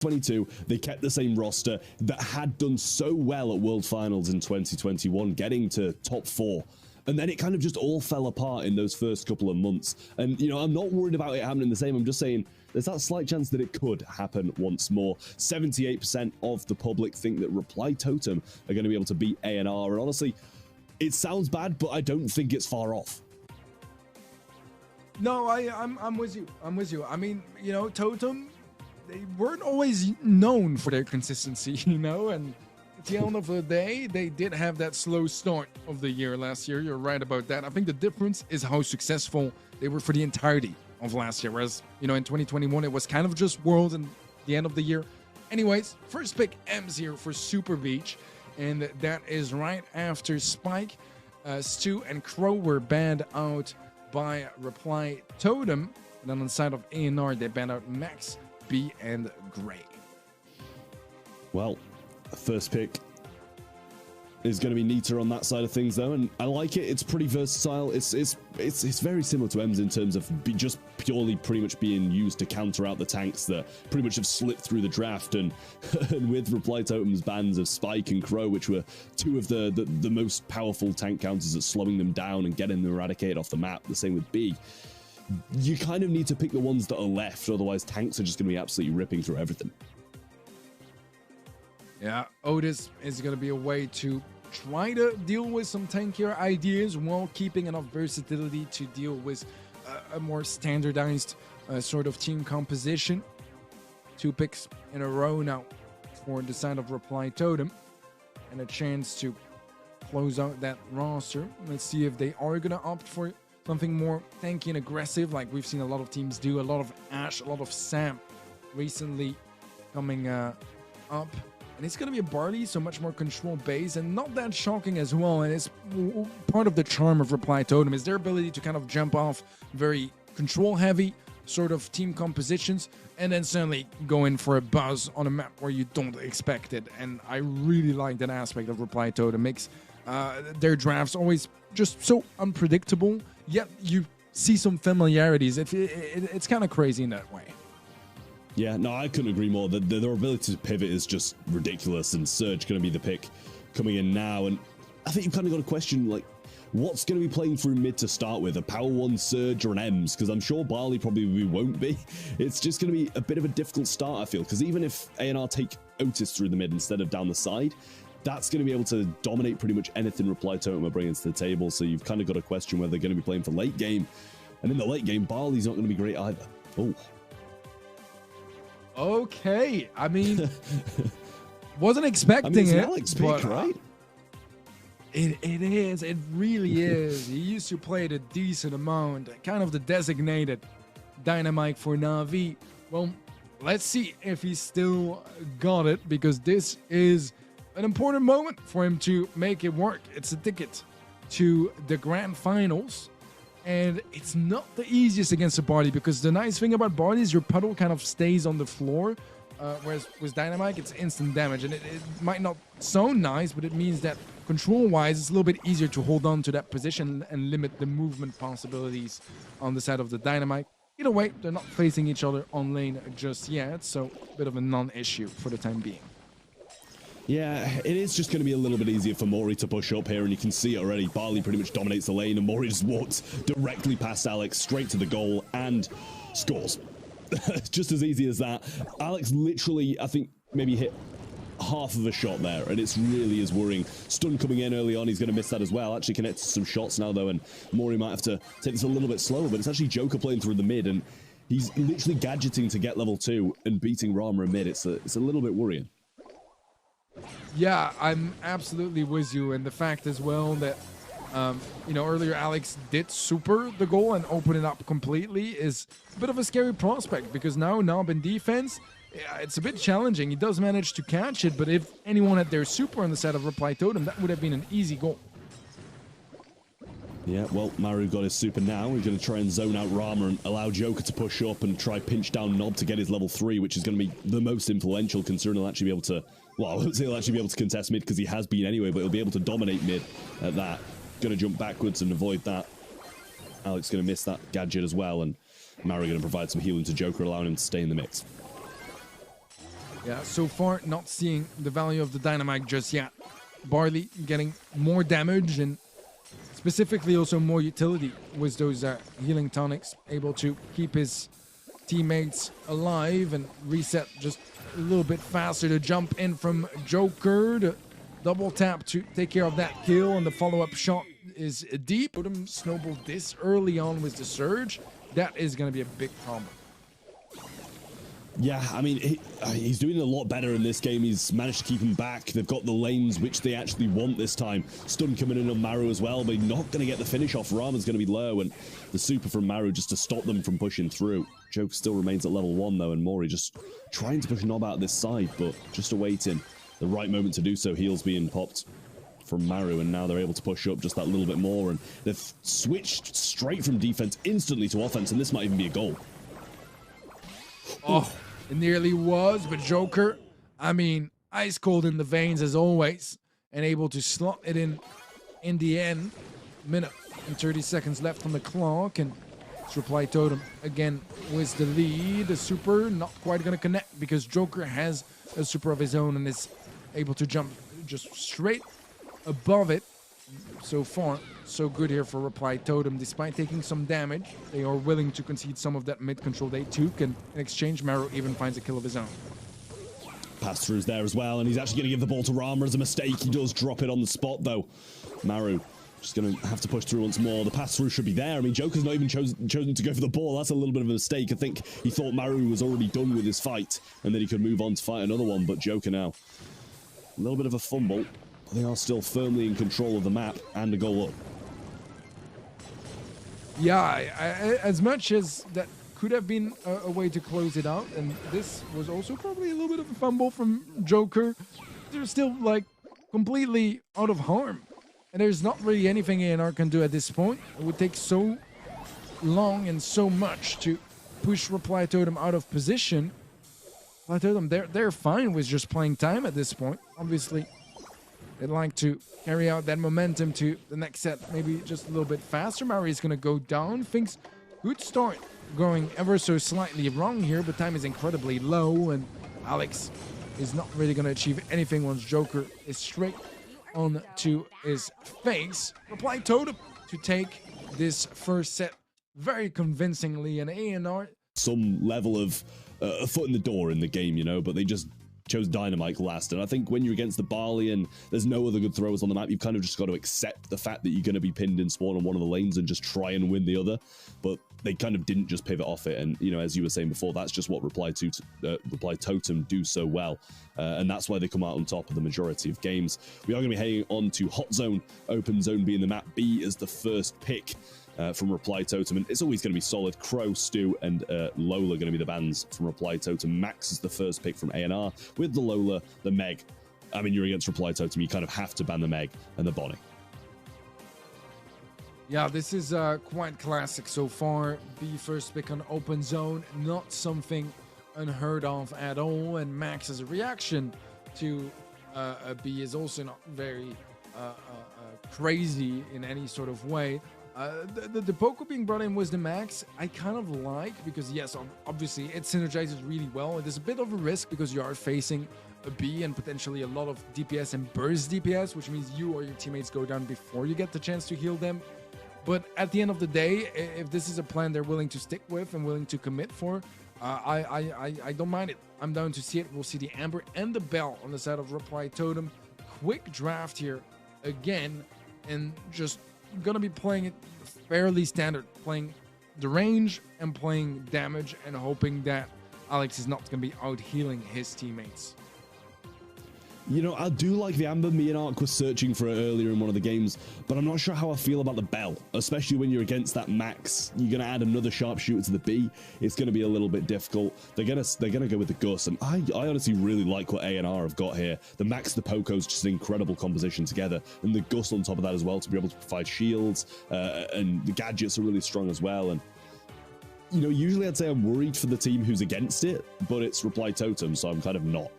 22, they kept the same roster that had done so well at World Finals in 2021, getting to top 4. And then it kind of just all fell apart in those first couple of months. And, you know, I'm not worried about it happening the same. I'm just saying there's that slight chance that it could happen once more. 78% of the public think that Reply Totem are going to be able to beat ANR. And honestly, it sounds bad, but I don't think it's far off. No, I'm with you. I'm with you. I mean, you know, Totem, they weren't always known for their consistency, you know, and at the end of the day, they did have that slow start of the year last year. You're right about that. I think the difference is how successful they were for the entirety of last year, whereas, you know, in 2021, it was kind of just Worlds and the end of the year. Anyways, first pick M's here for Super Beach, and that is right after Spike, Stu, and Crow were banned out by Reply Totem. And then on the side of ANR, they banned out Max, B, and Gray. Well, first pick is going to be neater on that side of things, though, and I like it. It's pretty versatile. It's very similar to M's in terms of just purely pretty much being used to counter out the tanks that pretty much have slipped through the draft, and with Reply Totem's bans of Spike and Crow, which were two of the most powerful tank counters at slowing them down and getting them eradicated off the map. The same with B. You kind of need to pick the ones that are left, otherwise tanks are just going to be absolutely ripping through everything. Yeah, Otis is going to be a way to try to deal with some tankier ideas while keeping enough versatility to deal with a more standardized sort of team composition. 2 picks in a row now for the side of Reply Totem, and a chance to close out that roster. Let's see if they are going to opt for something more tanky and aggressive, like we've seen a lot of teams do. A lot of Ashe, a lot of Sam recently coming up. And it's going to be a Barley, so much more control base, and not that shocking as well. And it's part of the charm of Reply Totem is their ability to kind of jump off very control-heavy sort of team compositions, and then suddenly go in for a buzz on a map where you don't expect it. And I really like that aspect of Reply Totem. Makes their drafts always just so unpredictable, yet you see some familiarities. It's kind of crazy in that way. Yeah, no, I couldn't agree more. Their ability to pivot is just ridiculous, and Surge going to be the pick coming in now. And I think you've kind of got a question, like, what's going to be playing through mid to start with? A Power 1 Surge or an Ems? Because I'm sure Barley probably won't be. It's just going to be a bit of a difficult start, I feel, because even if ANR take Otis through the mid instead of down the side, that's going to be able to dominate pretty much anything Reply Totem are bringing to the table. So you've kind of got to question whether they're going to be playing for late game. And in the late game, Barley's not going to be great either. Oh. Okay, I mean, wasn't expecting it's it. Alex pick, right? It is. It really is. He used to play it a decent amount, kind of the designated Dynamite for Na'Vi. Well, let's see if he still got it, because this is an important moment for him to make it work. It's a ticket to the grand finals. And it's not the easiest against a Barley, because the nice thing about Barley is your puddle kind of stays on the floor, whereas with Dynamite, it's instant damage. And it might not sound nice, but it means that control-wise, it's a little bit easier to hold on to that position and limit the movement possibilities on the side of the Dynamite. Either way, they're not facing each other on lane just yet, so a bit of a non-issue for the time being. Yeah, it is just going to be a little bit easier for Mori to push up here, and you can see it already. Barley pretty much dominates the lane, and Mori just walks directly past Alex, straight to the goal, and scores. Just as easy as that. Alex literally, I think, maybe hit half of a shot there, and it's really is worrying. Stun coming in early on, he's going to miss that as well. Actually connects some shots now, though, and Mori might have to take this a little bit slower, but it's actually Joker playing through the mid, and he's literally gadgeting to get level 2 and beating Rama in mid. It's a little bit worrying. Yeah, I'm absolutely with you, and the fact as well that, you know, earlier Alex did super the goal and open it up completely is a bit of a scary prospect, because now Nob in defense, it's a bit challenging. He does manage to catch it, but if anyone had their super on the side of Reply Totem, that would have been an easy goal. Yeah, well, Maru got his super now. He's going to try and zone out Rama and allow Joker to push up and try pinch down Nob to get his level 3, which is going to be the most influential, considering he'll actually be able to, well, I won't say he'll actually be able to contest mid because he has been anyway, but he'll be able to dominate mid at that. Going to jump backwards and avoid that. Alex going to miss that gadget as well, and Maru going to provide some healing to Joker, allowing him to stay in the mix. Yeah, so far not seeing the value of the dynamite just yet. Barley getting more damage and specifically also more utility with those healing tonics, able to keep his teammates alive and reset just a little bit faster to jump in from Joker to double tap to take care of that kill, and the follow-up shot is deep. Totem snowballed this early on with the surge. That is going to be a big problem. Yeah, I mean, he's doing a lot better in this game. He's managed to keep him back. They've got the lanes which they actually want this time. Stun coming in on Maru as well, but he's not going to get the finish off. Rama's going to be low, and the super from Maru just to stop them from pushing through. Joker still remains at level 1, though, and Mori just trying to push Nob out this side, but just awaiting the right moment to do so. Heals being popped from Maru, and now they're able to push up just that little bit more, and they've switched straight from defense instantly to offense, and this might even be a goal. Oh, it nearly was, but Joker, I mean, ice cold in the veins as always, and able to slot it in the end. Minute and 30 seconds left on the clock, and it's Reply Totem again with the lead. The super not quite going to connect because Joker has a super of his own and is able to jump just straight above it. So far, so good here for Reply Totem. Despite taking some damage, they are willing to concede some of that mid control they took, and in exchange, Maru even finds a kill of his own. Pass-through's there as well, and he's actually going to give the ball to Rama as a mistake. He does drop it on the spot, though. Maru just going to have to push through once more. The pass-through should be there. I mean, Joker's not even chosen to go for the ball. That's a little bit of a mistake. I think he thought Maru was already done with his fight, and then he could move on to fight another one, but Joker now. A little bit of a fumble. They are still firmly in control of the map and a goal up. Yeah, as much as that could have been a way to close it out, and this was also probably a little bit of a fumble from Joker, they're still like completely out of harm. And there's not really anything ANR can do at this point. It would take so long and so much to push Reply Totem out of position. Reply Totem, they're fine with just playing time at this point. Obviously, they'd like to carry out that momentum to the next set, maybe just a little bit faster. Maru is going to go down. Things could start going ever so slightly wrong here, but time is incredibly low, and Alex is not really going to achieve anything once Joker is straight on to his face. Reply Totem to take this first set very convincingly, and ANR some level of a foot in the door in the game, you know, but they just chose Dynamite last, and I think when you're against the Barley and there's no other good throwers on the map, you've kind of just got to accept the fact that you're going to be pinned in spawn on one of the lanes and just try and win the other. But they kind of didn't just pivot off it, and you know, as you were saying before, that's just what Reply Totem do so well, and that's why they come out on top of the majority of games. We are going to be heading on to Hot Zone, Open Zone being the map. B is the first pick from Reply Totem, and it's always going to be solid. Crow, Stu, and Lola going to be the bans from Reply Totem. Max is the first pick from ANR with the Lola, the Meg. I mean, you're against Reply Totem, you kind of have to ban the Meg and the Bonnie. Yeah, this is quite classic so far. B first pick on Open Zone, not something unheard of at all, and Max as a reaction to B is also not very crazy in any sort of way. The Poco being brought in was the Max I kind of like, because yes, obviously it synergizes really well. It is a bit of a risk because you are facing a B and potentially a lot of DPS and burst DPS, which means you or your teammates go down before you get the chance to heal them. But at the end of the day, if this is a plan they're willing to stick with and willing to commit for, I don't mind it. I'm down to see it. We'll see the Amber and the Bell on the side of Reply Totem. Quick draft here again, and just gonna be playing it fairly standard, playing the range and playing damage and hoping that Alex is not gonna be out healing his teammates. You know, I do like the Amber. Me and Ark was searching for it earlier in one of the games, but I'm not sure how I feel about the Bell, especially when you're against that Max. You're going to add another sharpshooter to the B. It's going to be a little bit difficult. They're going to go with the Gus, and I honestly really like what ANR have got here. The Max, the Poco's just an incredible composition together, and the Gus on top of that as well to be able to provide shields, and the gadgets are really strong as well. And you know, usually I'd say I'm worried for the team who's against it, but it's Reply Totem, so I'm kind of not.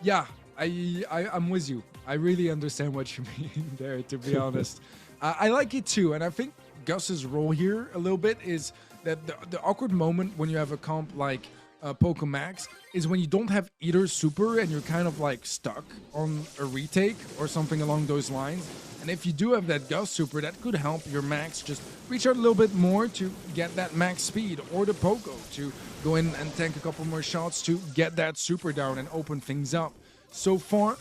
Yeah, I'm with you. I really understand what you mean there, to be honest. I like it too, and I think Gus's role here a little bit is that the awkward moment when you have a comp like Poco Max is when you don't have either super and you're kind of like stuck on a retake or something along those lines. And if you do have that Gust super, that could help your Max just reach out a little bit more to get that max speed, or the Poco to go in and tank a couple more shots to get that super down and open things up. So far,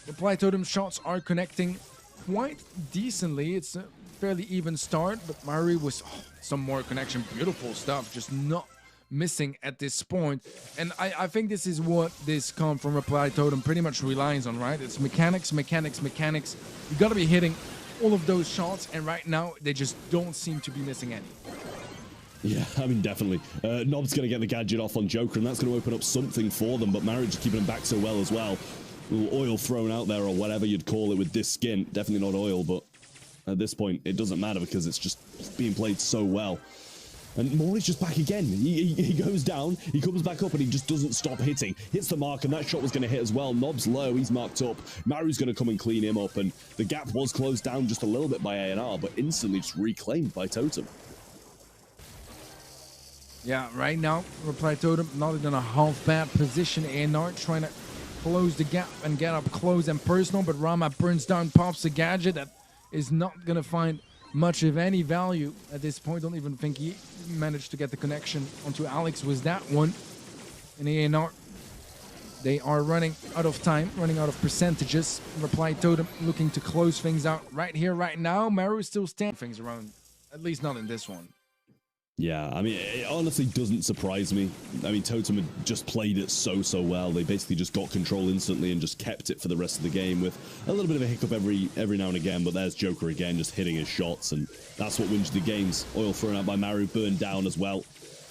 Reply Totem shots are connecting quite decently. It's a fairly even start, but Mari was some more connection. Beautiful stuff, just not missing at this point. And I think this is what this comp from Reply Totem pretty much relies on, right? It's mechanics, mechanics, mechanics. You gotta be hitting all of those shots, and right now they just don't seem to be missing any. Yeah, I mean, definitely. Nob's going to get the gadget off on Joker, and that's going to open up something for them, but Marriage is keeping him back so well as well. A little oil thrown out there, or whatever you'd call it with this skin. Definitely not oil, but at this point, it doesn't matter because it's just being played so well. And Mori's just back again. He goes down, he comes back up, and he just doesn't stop hitting. Hits the mark, and that shot was going to hit as well. Nob's low, he's marked up. Maru's going to come and clean him up, and the gap was closed down just a little bit by ANR, but instantly just reclaimed by Totem. Yeah, right now, Reply Totem not in a half bad position. ANR trying to close the gap and get up close and personal, but Rama burns down, pops a gadget that is not going to find much of any value at this point. Don't even think he managed to get the connection onto Alex with that one. And ANR, they are running out of time, running out of percentages. Reply Totem looking to close things out right here, right now. Maru still standing things around, at least not in this one. Yeah, I mean, it honestly doesn't surprise me. I mean, Totem had just played it so well. They basically just got control instantly and just kept it for the rest of the game with a little bit of a hiccup every now and again, but there's Joker again, just hitting his shots, and that's what wins the games. Oil thrown out by Maru, burned down as well.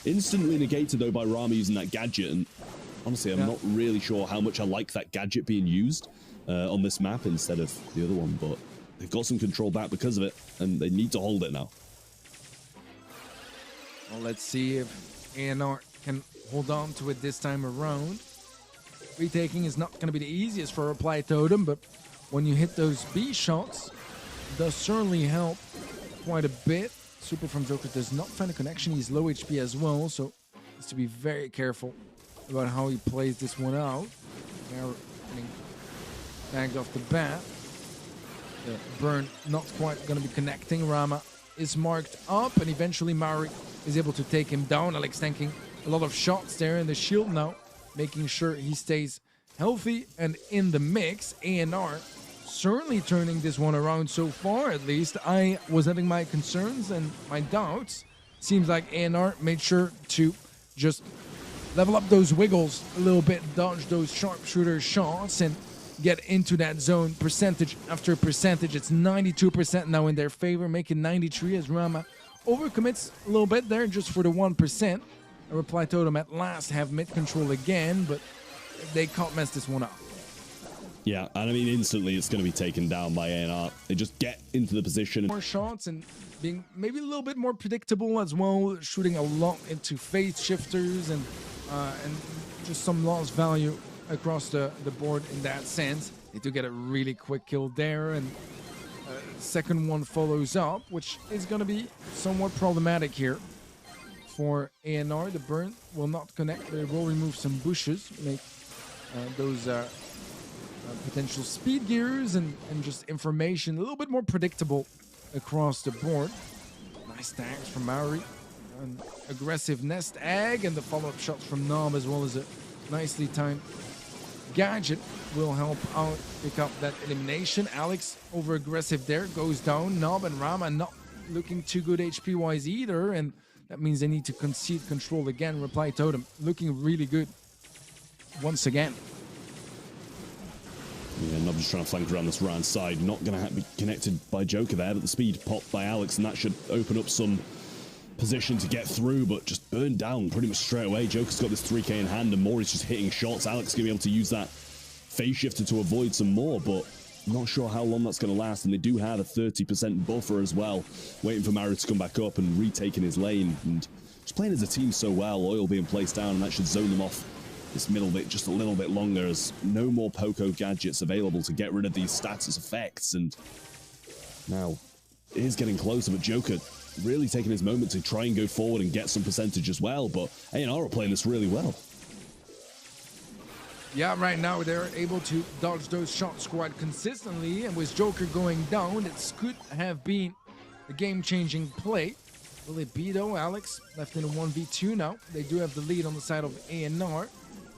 Instantly negated, though, by Rama using that gadget, and honestly, I'm not really sure how much I like that gadget being used on this map instead of the other one, but they've got some control back because of it, and they need to hold it now. Well, let's see if ANR can hold on to it this time around. Retaking is not going to be the easiest for Reply Totem, but when you hit those B shots, it does certainly help quite a bit. Super from Joker does not find a connection. He's low HP as well, so needs to be very careful about how he plays this one out. Now getting bagged off the bat. The burn not quite going to be connecting. Rama is marked up, and eventually Mari is able to take him down. Alex tanking a lot of shots there in the shield now, making sure he stays healthy and in the mix. ANR certainly turning this one around so far, at least. I was having my concerns and my doubts. Seems like ANR made sure to just level up those wiggles a little bit, dodge those sharpshooter shots, and get into that zone percentage after percentage. It's 92% now in their favor, making 93 as Rama overcommits a little bit there just for the 1%. A Reply Totem at last have mid control again, but they can't mess this one up. Yeah, and I mean, instantly it's going to be taken down by ANR. They just get into the position. More shots and being maybe a little bit more predictable as well, shooting a lot into phase shifters and just some lost value across the board in that sense. They do get a really quick kill there, and second one follows up, which is going to be somewhat problematic here for ANR. The burn will not connect. They will remove some bushes, make those potential speed gears and just information a little bit more predictable across the board. Nice tags from Maori. An aggressive nest egg, and the follow-up shots from Nob, as well as a nicely timed gadget will help out pick up that elimination. Alex over aggressive there, goes down. Nob and Rama not looking too good HP wise either, and that means they need to concede control again. Reply Totem looking really good once again. Yeah, Nob just trying to flank around this right side. Not going to be connected by Joker there, but the speed popped by Alex, and that should open up some position to get through, but just burned down pretty much straight away. Joker's got this 3k in hand, and Mori's just hitting shots. Alex going to be able to use that phase shifter to avoid some more, but I'm not sure how long that's going to last, and they do have a 30% buffer as well, waiting for Maru to come back up and retaking his lane, and just playing as a team so well. Oil being placed down, and that should zone them off this middle bit just a little bit longer, as no more Poco gadgets available to get rid of these status effects. And now it is getting closer, but Joker really taking his moment to try and go forward and get some percentage as well, but ANR are playing this really well. Yeah, right now they're able to dodge those shots quite consistently, and with Joker going down, this could have been a game-changing play. Will it be though? Alex left in a 1v2 now. They do have the lead on the side of ANR.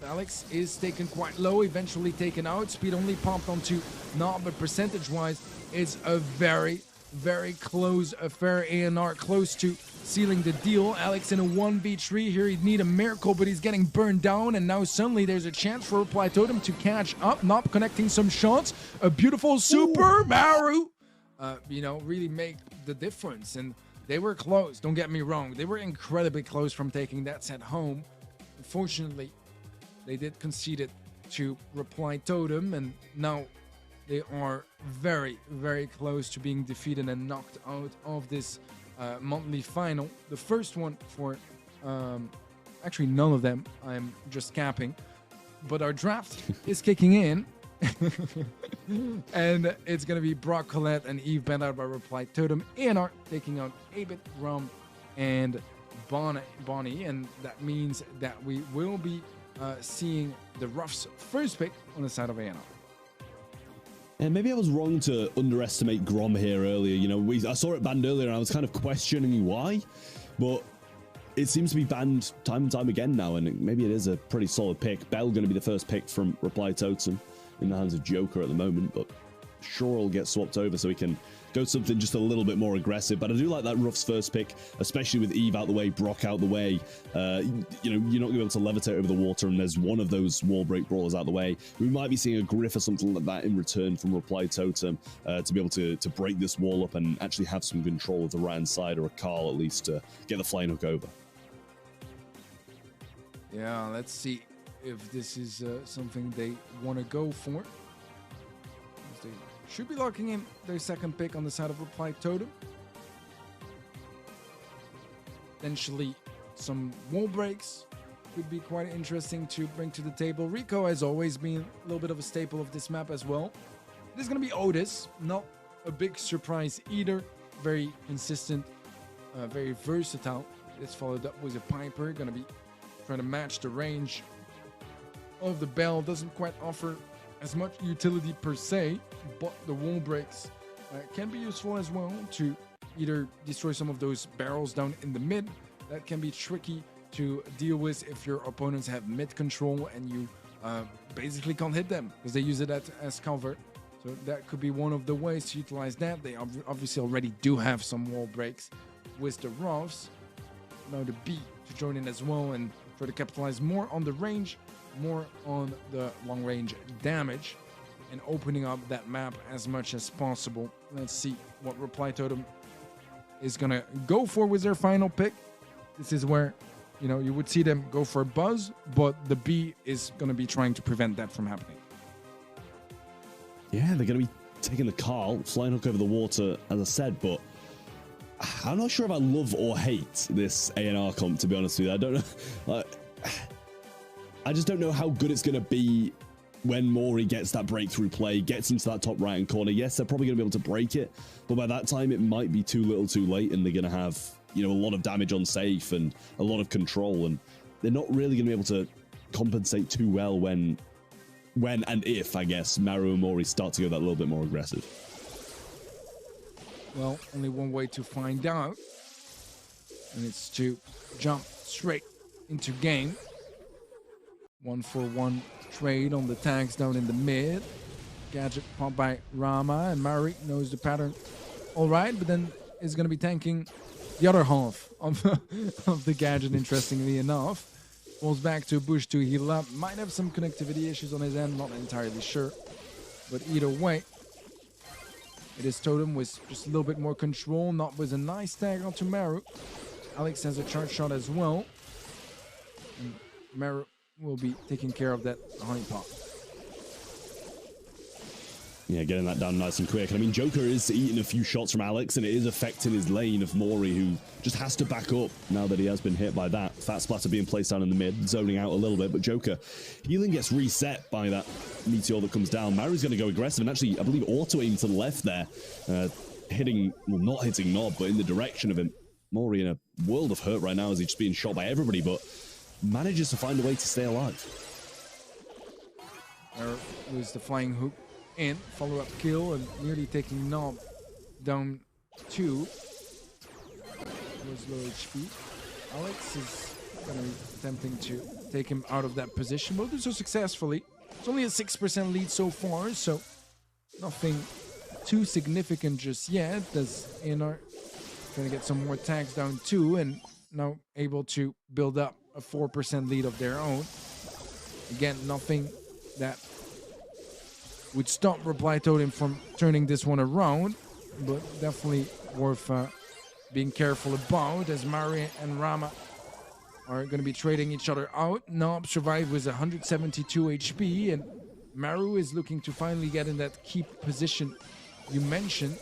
Alex is taken quite low, eventually taken out. Speed only popped onto Nob, but percentage-wise, it's a very, very close affair. ANR close to sealing the deal. Alex in a 1v3 here. He'd need a miracle, but he's getting burned down, and now suddenly there's a chance for Reply Totem to catch up. Nob connecting some shots. A beautiful super Maru, you know, really make the difference. And they were close, don't get me wrong. They were incredibly close from taking that set home. Unfortunately, they did concede it to Reply Totem, and now they are very, very close to being defeated and knocked out of this monthly final. The first one for, actually none of them, I'm just capping, but our draft is kicking in. And it's going to be Brock Colette and Eve banned out by Reply Totem. ANR taking out Abit, Rum, and Bonnie, and that means that we will be seeing the Ruffs first pick on the side of ANR. And maybe I was wrong to underestimate Grom here earlier. You know, I saw it banned earlier and I was kind of questioning why, but it seems to be banned time and time again now, and maybe it is a pretty solid pick. Bell going to be the first pick from Reply Totem in the hands of Joker at the moment, but sure will get swapped over so we can go something just a little bit more aggressive. But I do like that Ruff's first pick, especially with Eve out the way, Brock out the way. You know, you're not going to be able to levitate over the water, and there's one of those wall break brawlers out the way. We might be seeing a Griff or something like that in return from Reply Totem to be able to break this wall up and actually have some control of the right-hand side, or a Carl at least, to get the flying hook over. Yeah, let's see if this is something they want to go for. They should be locking in their second pick on the side of Reply Totem. Potentially some wall breaks could be quite interesting to bring to the table. Rico has always been a little bit of a staple of this map as well. It is going to be Otis, not a big surprise either. Very consistent, very versatile. It's followed up with a Piper, going to be trying to match the range of the Bell. Doesn't quite offer as much utility per se, but the wall breaks can be useful as well to either destroy some of those barrels down in the mid. That can be tricky to deal with if your opponents have mid control and you basically can't hit them because they use it as cover. So that could be one of the ways to utilize that. They obviously already do have some wall breaks with the Ruffs. Now the B to join in as well and try to capitalize more on the range, more on the long range damage, and opening up that map as much as possible. Let's see what Reply Totem is gonna go for with their final pick. This is where, you know, you would see them go for a Buzz, but the B is gonna be trying to prevent that from happening. Yeah, they're gonna be taking the Carl, flying hook over the water, as I said, but I'm not sure if I love or hate this ANR comp, to be honest with you. I don't know. I just don't know how good it's going to be when Mori gets that breakthrough play, gets into that top right-hand corner. Yes, they're probably going to be able to break it, but by that time, it might be too little too late, and they're going to have, you know, a lot of damage on safe and a lot of control, and they're not really going to be able to compensate too well when and if, I guess, Maru and Mori start to go that little bit more aggressive. Well, only one way to find out, and it's to jump straight into game. 1-for-1 trade on the tags down in the mid. Gadget popped by Rama, and Mari knows the pattern all right, but then is going to be tanking the other half of the gadget, interestingly enough. Falls back to Bush to heal up. Might have some connectivity issues on his end, not entirely sure. But either way, it is Totem with just a little bit more control, not with a nice tag onto Maru. Alex has a charge shot as well. And Maru will be taking care of that honeypot. Yeah, getting that down nice and quick. I mean, Joker is eating a few shots from Alex, and it is affecting his lane of Mori, who just has to back up now that he has been hit by that. Fat splatter being placed down in the mid, zoning out a little bit, but Joker, healing gets reset by that meteor that comes down. Maru's going to go aggressive, and actually, I believe, auto-aim to the left there, hitting, well, not hitting Nob, but in the direction of him. Mori in a world of hurt right now as he's just being shot by everybody, but manages to find a way to stay alive. There was the flying hook in, follow-up kill, and nearly taking Nob down 2. Was low HP. Alex is going to be attempting to take him out of that position. Will do so successfully. It's only a 6% lead so far, so nothing too significant just yet. As ANR trying to get some more tags down 2, and now able to build up a 4% lead of their own. Again, nothing that would stop Reply Totem from turning this one around, but definitely worth being careful about, as Mari and Rama are going to be trading each other out. Nob survived with 172 HP, and Maru is looking to finally get in that keep position you mentioned,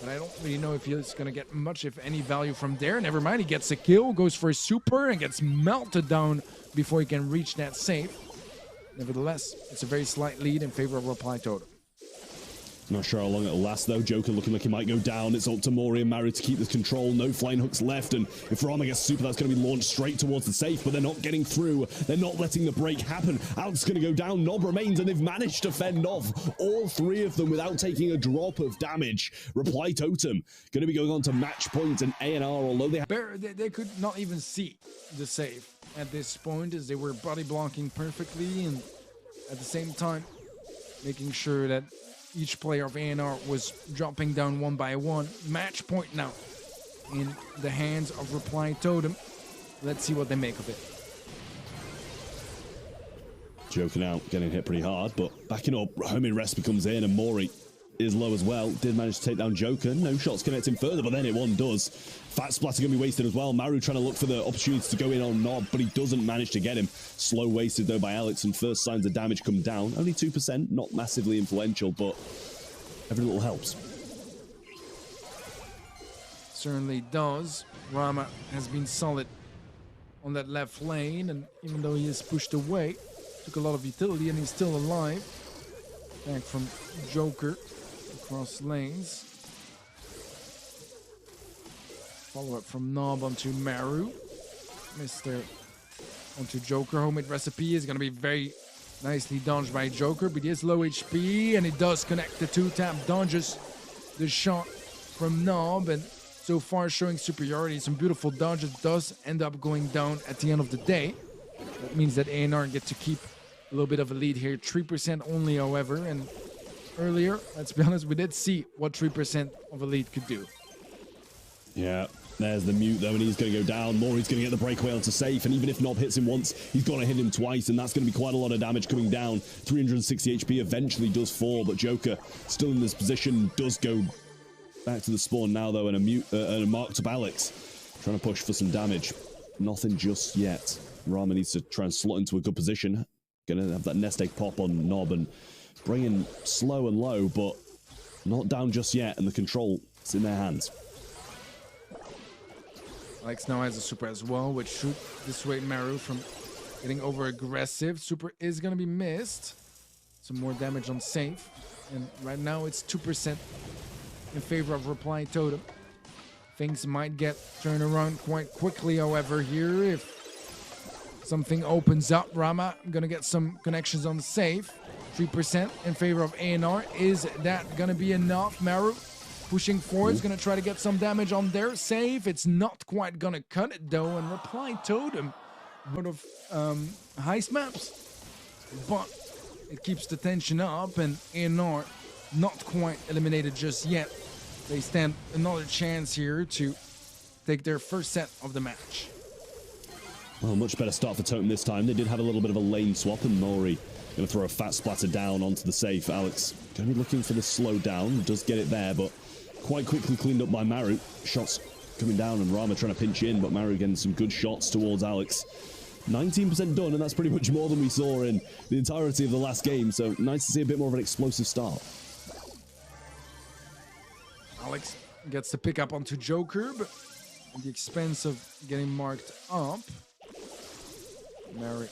but I don't really know if he's going to get much, if any, value from there. Never mind, he gets a kill, goes for a super, and gets melted down before he can reach that save. Nevertheless, it's a very slight lead in favor of Reply Totem. Not sure how long it'll last though. Joker looking like he might go down. It's up to Mori and Maru to keep this control. No flying hooks left, and if Rama gets super, that's going to be launched straight towards the safe, but they're not getting through. They're not letting the break happen. Alex is going to go down. Nob remains, and they've managed to fend off all 3 of them without taking a drop of damage. Reply Totem going to be going on to match point, and ANR, although they could not even see the save at this point, as they were body blocking perfectly, and at the same time making sure that each player of ANR was dropping down one by one. Match point now in the hands of Reply Totem. Let's see what they make of it. Joker now getting hit pretty hard, but backing up, homing rest comes in, and Mori is low as well. Did manage to take down Joker. No shots connect him further, but then one does. Fat Splatter going to be wasted as well. Maru trying to look for the opportunity to go in on Nob, but he doesn't manage to get him. Slow wasted though by Alex, and first signs of damage come down. Only 2%, not massively influential, but every little helps. Certainly does. Rama has been solid on that left lane, and even though he is pushed away, took a lot of utility, and he's still alive. Back from Joker across lanes. Follow up from Nob onto Maru. Missed there onto Joker. Homemade recipe is going to be very nicely dodged by Joker, but he is low HP, and he does connect the 2-tap, dodges the shot from Nob, and so far showing superiority. Some beautiful dodges, does end up going down at the end of the day. That means that ANR get to keep a little bit of a lead here. 3% only, however, and earlier, let's be honest, we did see what 3% of a lead could do. Yeah, there's the mute though, and he's going to go down. Mori's going to get the breakaway onto safe, and even if Nob hits him once, he's got to hit him twice, and that's going to be quite a lot of damage coming down. 360 HP eventually does fall, but Joker still in this position, does go back to the spawn now though, and a marked up Alex trying to push for some damage. Nothing just yet. Rama needs to try and slot into a good position. Gonna have that nest egg pop on Nob and bring in slow and low, but not down just yet, and the control is in their hands. Alex now has a super as well, which should dissuade Maru from getting over aggressive. Super is gonna be missed. Some more damage on safe, and right now it's 2% in favor of Reply Totem. Things might get turned around quite quickly, however, here if something opens up. Rama gonna get some connections on the safe. 3% in favor of ANR. Is that gonna be enough? Maru pushing forward, is gonna try to get some damage on their safe. It's not quite gonna cut it though, and Reply Totem out of heist maps, but it keeps the tension up, and ANR not quite eliminated just yet. They stand another chance here to take their first set of the match. Well, much better start for Totem this time. They did have a little bit of a lane swap, and Mori going to throw a fat splatter down onto the safe. Alex going to be looking for the slow down. Does get it there, but quite quickly cleaned up by Maru. Shots coming down, and Rama trying to pinch in, but Maru getting some good shots towards Alex. 19% done, and that's pretty much more than we saw in the entirety of the last game, so nice to see a bit more of an explosive start. Alex gets the pick up onto Joker, but at the expense of getting marked up. Merrick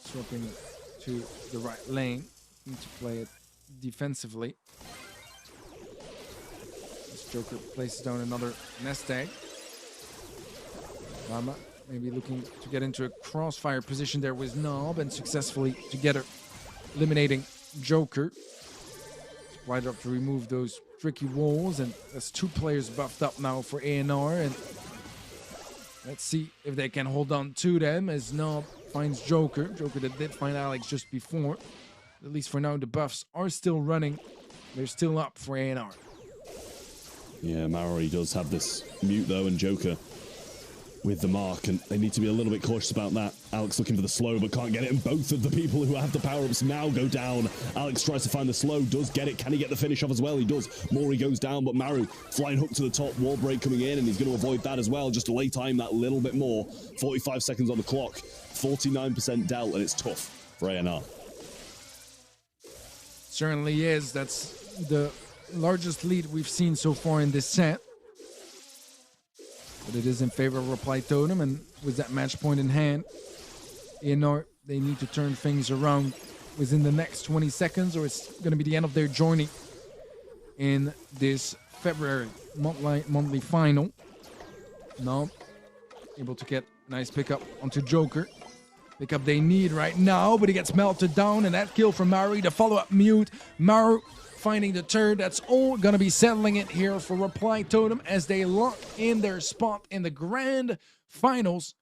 swapping to the right lane. Need to play it defensively. This Joker places down another nest egg. Rama maybe looking to get into a crossfire position there with Knob and successfully together eliminating Joker. Supply drop to remove those tricky walls, and there's 2 players buffed up now for ANR, and let's see if they can hold on to them as Knob finds Joker. Joker that did find Alex just before. At least for now, the buffs are still running. They're still up for ANR. Yeah, Maori does have this mute though, and Joker with the mark, and they need to be a little bit cautious about that. Alex looking for the slow, but can't get it, and both of the people who have the power-ups now go down. Alex tries to find the slow, does get it. Can he get the finish off as well? He does. Mori goes down, but Maru flying hook to the top, wall break coming in, and he's going to avoid that as well. Just delay time that little bit more. 45 seconds on the clock, 49% dealt, and it's tough for ANR. Certainly is. That's the largest lead we've seen so far in this set. But it is in favor of Reply Totem, and with that match point in hand, ANR, they need to turn things around within the next 20 seconds, or it's going to be the end of their journey in this February monthly final. Now, able to get a nice pickup onto Joker. Pickup they need right now, but he gets melted down, and that kill from Maru, the follow-up mute. Maru finding the turn. That's all gonna be settling it here for Reply Totem as they lock in their spot in the grand finals